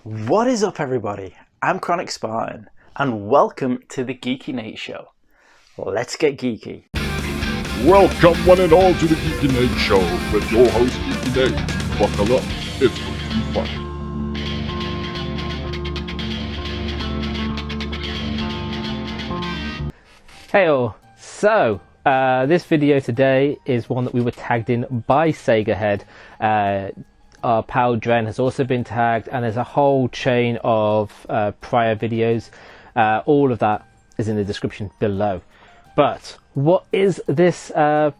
What is up, everybody? I'm CHRONIK Spartan, and welcome to the Geeky N8 Show. Let's get geeky. Welcome one and all to the Geeky N8 Show with your host Geeky N8. Buckle up, it's going to be fun. Hey all, so this video today is one that we were tagged in by Sega Head. Our pal Dren has also been tagged, and there's a whole chain of prior videos. All of that is in the description below. But what is this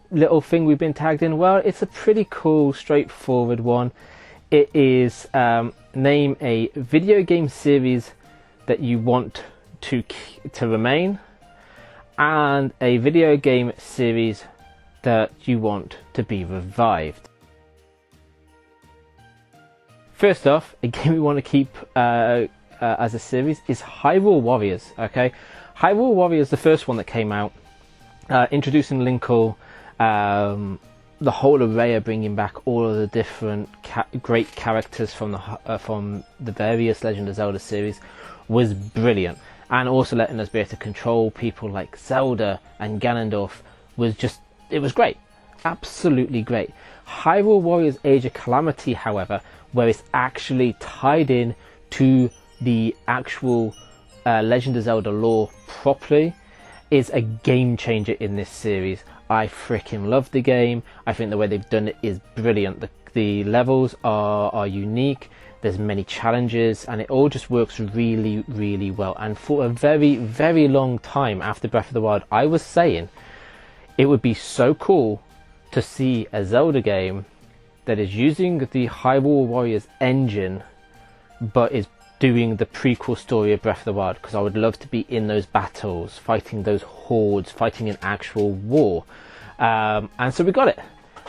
little thing we've been tagged in? Well, it's a pretty cool, straightforward one. It is name a video game series that you want to remain, and a video game series that you want to be revived. First off, a game we want to keep as a series is Hyrule Warriors. Okay, Hyrule Warriors, the first one that came out, introducing Linkle, the whole array of bringing back all of the different great characters from the various Legend of Zelda series, was brilliant. And also letting us be able to control people like Zelda and Ganondorf was great. Absolutely great. Hyrule Warriors Age of Calamity, however, where it's actually tied in to the actual Legend of Zelda lore properly, is a game changer in this series. I freaking love the game. I think the way they've done it is brilliant. The levels are unique. There's many challenges, and it all just works really, really well. And for a very, very long time after Breath of the Wild, I was saying it would be so cool to see a Zelda game that is using the Hyrule Warriors engine, but is doing the prequel story of Breath of the Wild, because I would love to be in those battles, fighting those hordes, fighting an actual war. And so we got it.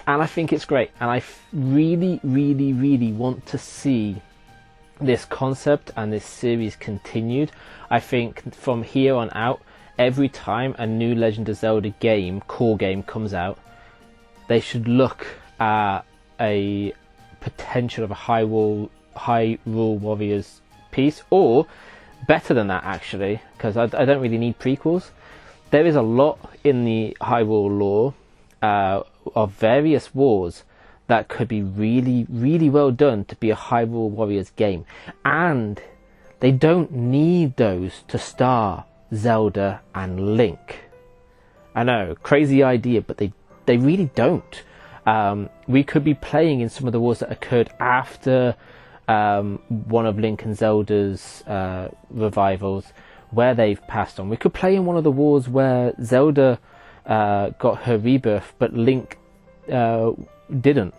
And I think it's great, and I really, really, really want to see this concept and this series continued. I think from here on out, every time a new Legend of Zelda game, core game, comes out, they should look at a potential of a Hyrule Warriors piece, or better than that actually, because I don't really need prequels. There is a lot in the Hyrule lore of various wars that could be really, really well done to be a Hyrule Warriors game, and they don't need those to star Zelda and Link. I know, crazy idea, but they really don't. We could be playing in some of the wars that occurred after one of Link and Zelda's revivals, where they've passed on. We could play in one of the wars where Zelda got her rebirth, but Link didn't,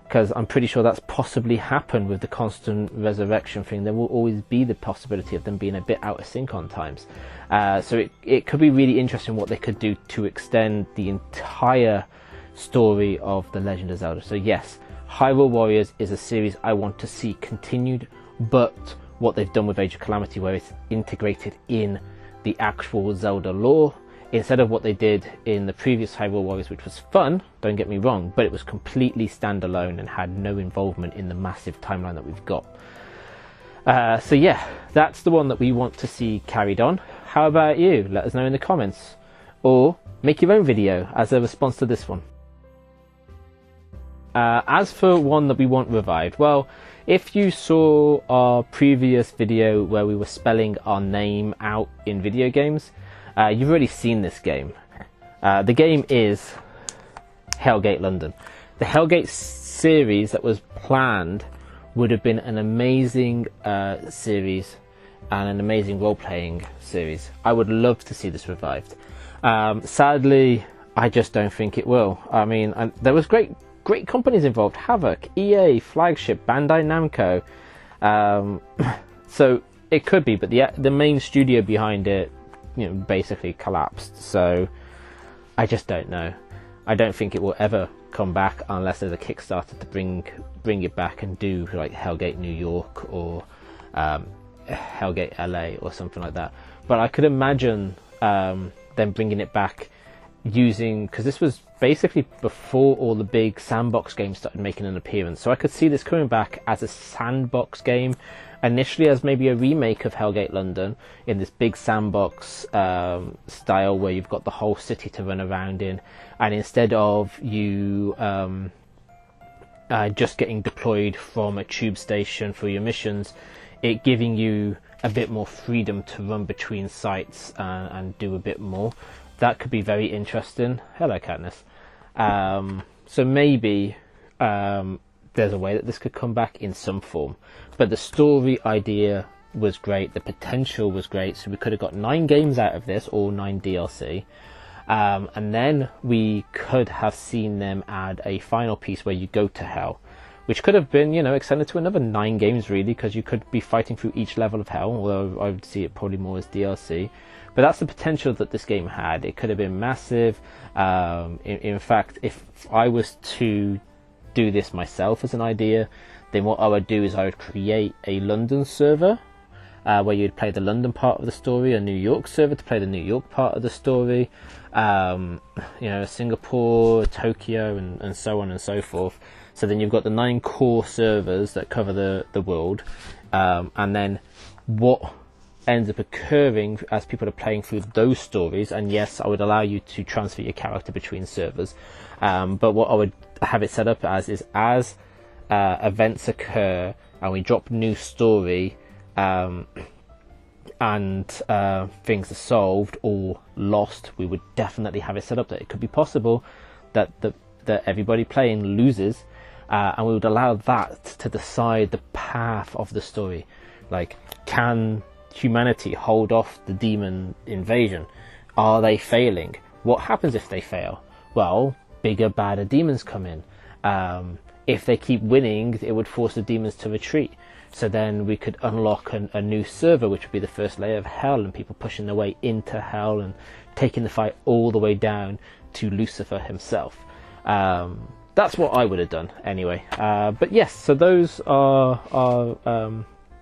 because I'm pretty sure that's possibly happened with the constant resurrection thing. There will always be the possibility of them being a bit out of sync on times. So it could be really interesting what they could do to extend the entire story of the Legend of Zelda. So yes, Hyrule Warriors is a series I want to see continued, but what they've done with Age of Calamity, where it's integrated in the actual Zelda lore, instead of what they did in the previous Hyrule Warriors, which was fun, don't get me wrong, but it was completely standalone and had no involvement in the massive timeline that we've got. So yeah, that's the one that we want to see carried on. How about you? Let us know in the comments, or make your own video as a response to this one. As for one that we want revived, well, if you saw our previous video where we were spelling our name out in video games, you've already seen this game. The game is Hellgate London. The Hellgate series that was planned would have been an amazing series and an amazing role-playing series. I would love to see this revived. Sadly, I just don't think it will. I mean, there was great companies involved: Havoc, EA, Flagship, Bandai Namco. So it could be, but the main studio behind it, basically collapsed. So I just don't know. I don't think it will ever come back unless there's a Kickstarter to bring it back and do like Hellgate New York or Hellgate LA or something like that. But I could imagine them bringing it back using, because this was basically before all the big sandbox games started making an appearance, so I could see this coming back as a sandbox game initially as maybe a remake of Hellgate London in this big sandbox style where you've got the whole city to run around in, and instead of you just getting deployed from a tube station for your missions, it giving you a bit more freedom to run between sites and do a bit more. That could be very interesting. Hello, Katniss. So maybe there's a way that this could come back in some form. But the story idea was great. The potential was great. So we could have got 9 games out of this, or 9 DLC. And then we could have seen them add a final piece where you go to Hell, which could have been, extended to another 9 games, really, because you could be fighting through each level of Hell, although I would see it probably more as DLC. But that's the potential that this game had. It could have been massive. In fact, if I was to do this myself as an idea, then what I would do is I would create a London server where you'd play the London part of the story, a New York server to play the New York part of the story, Singapore, Tokyo, and so on and so forth. So then you've got the 9 core servers that cover the world, and then what ends up occurring as people are playing through those stories, and yes, I would allow you to transfer your character between servers, but what I would have it set up as is as events occur and we drop new story and things are solved or lost, we would definitely have it set up that it could be possible that that everybody playing loses, and we would allow that to decide the path of the story. Like, can humanity hold off the demon invasion? Are they failing? What happens if they fail? Well, bigger, badder demons come in. If they keep winning, it would force the demons to retreat. So then we could unlock a new server, which would be the first layer of Hell, and people pushing their way into Hell and taking the fight all the way down to Lucifer himself. That's what I would have done anyway. But yes, so those are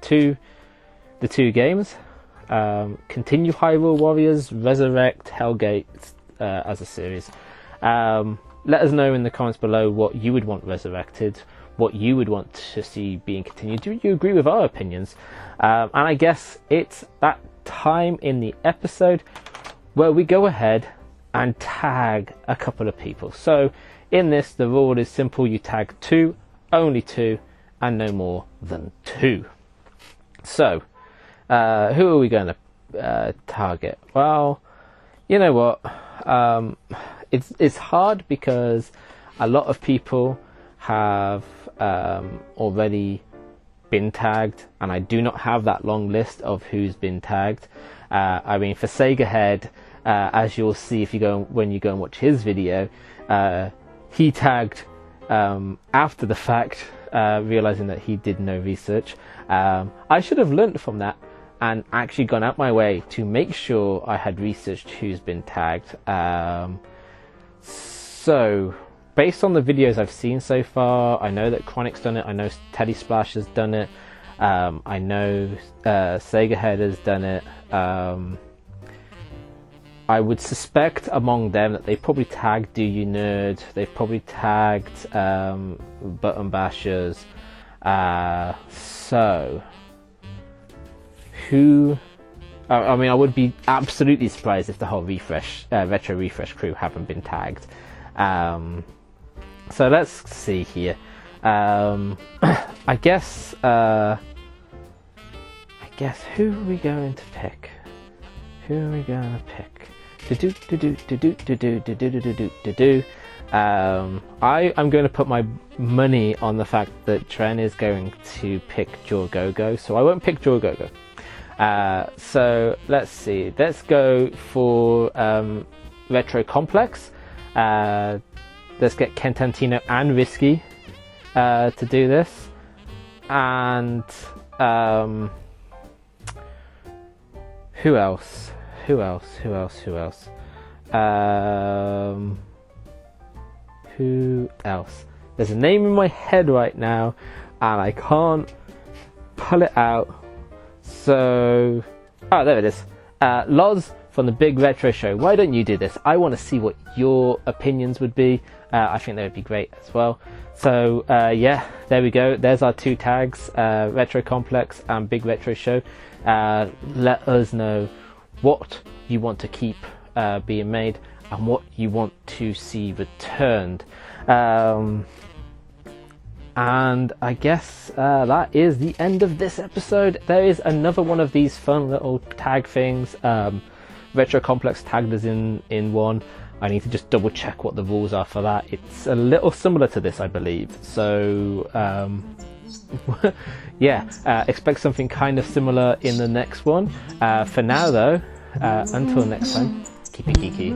the two games. Continue Hyrule Warriors, resurrect Hellgate as a series. Let us know in the comments below what you would want resurrected, what you would want to see being continued. Do you agree with our opinions? And I guess it's that time in the episode where we go ahead and tag a couple of people. So in this, the rule is simple. You tag 2, only 2, and no more than 2. So who are we going to target? Well, you know what? It's hard because a lot of people have already been tagged, and I do not have that long list of who's been tagged. I mean, for Sega Head, as you'll see if you go when you go and watch his video, he tagged after the fact, realizing that he did no research. I should have learnt from that and actually gone out my way to make sure I had researched who's been tagged. So based on the videos I've seen so far, I know that CHRONIK's done it, I know Teddy Splash has done it, I know Sega Head has done it. I would suspect among them that they've probably tagged Do You Nerd, they've probably tagged Button Bashers. So who? I mean, I would be absolutely surprised if the whole retro refresh crew haven't been tagged. So let's see here. I guess who are we going to pick? Who are we going to pick? I'm going to put my money on the fact that Tren is going to pick Jorgogo, so I won't pick Jorgogo. So let's see. Let's go for Retro Complex. Let's get Kentantino and Risky to do this, and who else? Who else? There's a name in my head right now, and I can't pull it out. So, there it is. Loz from the Big Retro Show. Why don't you do this? I want to see what your opinions would be. I think they would be great as well. So yeah, there we go. There's our 2 tags, Retro Complex and Big Retro Show. Let us know what you want to keep being made and what you want to see returned. And I guess that is the end of this episode. There is another one of these fun little tag things. Retro Complex tagged us in one. I need to just double check what the rules are for that. It's a little similar to this, I believe. So yeah, expect something kind of similar in the next one. For now though, until next time, keep it geeky.